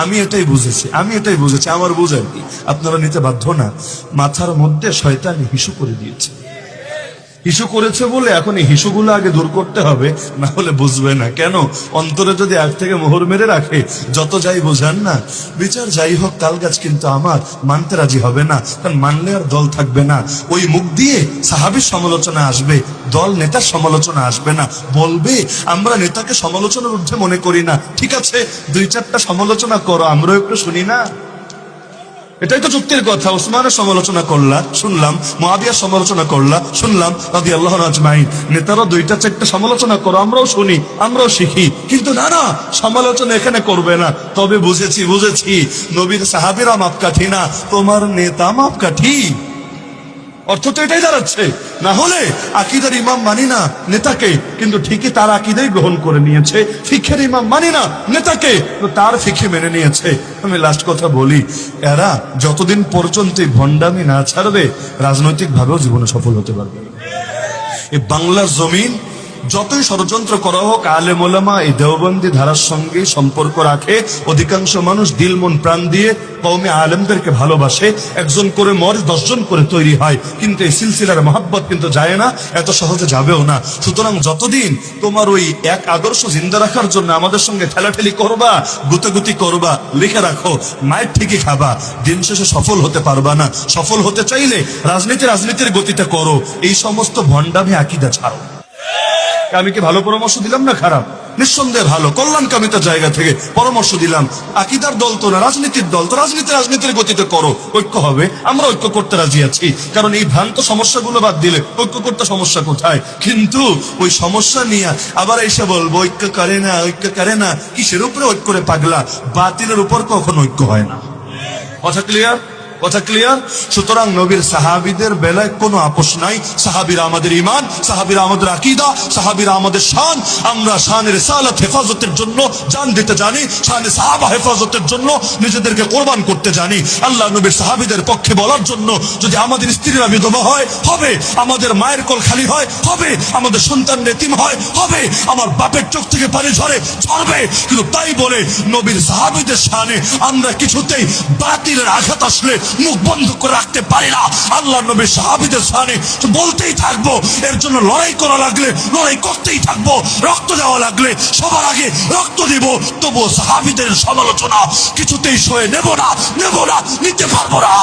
আমি এটাই বুঝেছি, আমার বুঝ আর কি, আপনারা নিতে বাধ্য না। মাথার মধ্যে শয়তান হিসু করে দিয়েছে, হিসু করেছে বলে এখন এই হিসুগুলো আগে দূর করতে হবে, না হলে বুঝবে না। কেন? অন্তরে যদি আগ থেকে মোহর মেরে রাখে, যত যাই বোঝান না, বিচার যাই হোক তাল গাছ কিন্তু আমার, মানতে রাজি হবে না, কারণ মানলে আর দল থাকবে না। ওই মুখ দিয়ে সাহাবীর সমালোচনা আসবে, দল নেতার সমালোচনা আসবে না। বলবে আমরা নেতাকে সমালোচনার ঊর্ধ্বে মনে করি না। ঠিক আছে, 2-4টা সমালোচনা করো, আমরাও একটু শুনি না। এটাই তো যুক্তির কথা। ওসমানের সমালোচনা করলা, শুনলাম। মুআবিয়ার সমালোচনা করলা, শুনলাম। রাদিয়াল্লাহু আজমাইন। নেতারা 2-4টা সমালোচনা করো, আমরাও শুনি, আমরাও শিখি। কিন্তু না, সমালোচনা এখানে করবে না। তবে বুঝেছি, নবীর সাহাবীরা মাপকাঠি না, তোমার নেতা মাপকাঠি। অর্থ তো এটাই দাঁড়াচ্ছে। না হলে আকীদার ইমাম মানি না নেতাকে, কিন্তু ঠিকই তার আকীদাই গ্রহণ করে নিয়েছে। ফিকহের ইমাম মানি না নেতাকে, তো তার ফিকহে মেনে নিয়েছে। আমি লাস্ট কথা বলি, এরা যতদিন পর্যন্ত এই ভণ্ডামি না ছাড়বে, রাজনৈতিক ভাবেও জীবনে সফল হতে পারবে না। এই বাংলার জমিন যতই ষড়যন্ত্র করা হোক, আলেম ওলামা এই দেওবন্দি ধারার সঙ্গে সম্পর্ক রাখে। অধিকাংশ মানুষ দিল মন প্রাণ দিয়ে কওমে আলেমদেরকে ভালোবাসে। 1 করে মরে 10 জন করে তৈরি হয়, কিন্তু এই সিলসিলার মহব্বত কিন্তু যায় না, এত সহজে যাবেও না। সুতরাং যতদিন তোমার ওই এক আদর্শ জিন্দা রাখার জন্য আমাদের সঙ্গে ঠেলাঠেলি করবা, গুতাগুতি করবা, লিখে রাখো, মায়ের ঠিকই খাবা, দিন শেষে সফল হতে পারবা না। সফল হতে চাইলে রাজনীতির গতিতে করো, এই সমস্ত ভণ্ডামি আকীদা ছাড়ো। আমি কি ভালো পরামর্শ দিলাম না খারাপ? নিঃসন্দেহে ভালো, কল্যাণকামিতার জায়গা থেকে পরামর্শ দিলাম। আকীদার দল তো না, রাজনীতির দল, তো রাজনীতির গতিতে করো, ঐক্য হবে। আমরা ঐক্য করতে রাজি আছি, কারণ এই ভ্রান্ত সমস্যাগুলো বাদ দিলে ঐক্য করতে সমস্যা কোথায়? কিন্তু ওই সমস্যা নিয়ে আবার এসে বলবো ঐক্য করে না, কিসের উপরে ঐক্য করে পাগলা? বাতিলের উপর কখনো ঐক্য হয় না। কথা ক্লিয়ার? সুতরাং নবীর সাহাবীদের বেলায় কোনো আপোষ নাই। সাহাবীরা আমাদের ঈমান, সাহাবীরা আমাদের আকীদা, সাহাবীরা আমাদের শান। আমরা শানের রিসালাত হেফাজতের জন্য জান দিতে জানি, শানে সাহাবা হেফাজতের জন্য নিজেদেরকে কোরবান করতে জানি। আল্লাহ নবীর সাহাবীদের পক্ষে বলার জন্য, যদি আমাদের স্ত্রীরা বিধবা হয়, হবে। আমাদের মায়ের কোল খালি হয়, হবে। আমাদের সন্তান এতিম হয়, হবে। আমার বাপের চোখ থেকে পানি ঝরবে। কিন্তু তাই বলে নবীর সাহাবীদের শানে আমরা কিছুতেই বাতিলের আঘাত আসলে মুখ বন্ধ করে রাখতে পারি না। আল্লাহ নবীর সাহাবীদের শানে বলতেই থাকবো, এর জন্য লড়াই করা লাগলে লড়াই করতেই থাকবো, রক্ত দেওয়া লাগলে সবার আগে রক্ত দিব। তবুও সাহাবীদের সমালোচনা কিছুতেই সয়ে নেব না, নিতে পারবো না।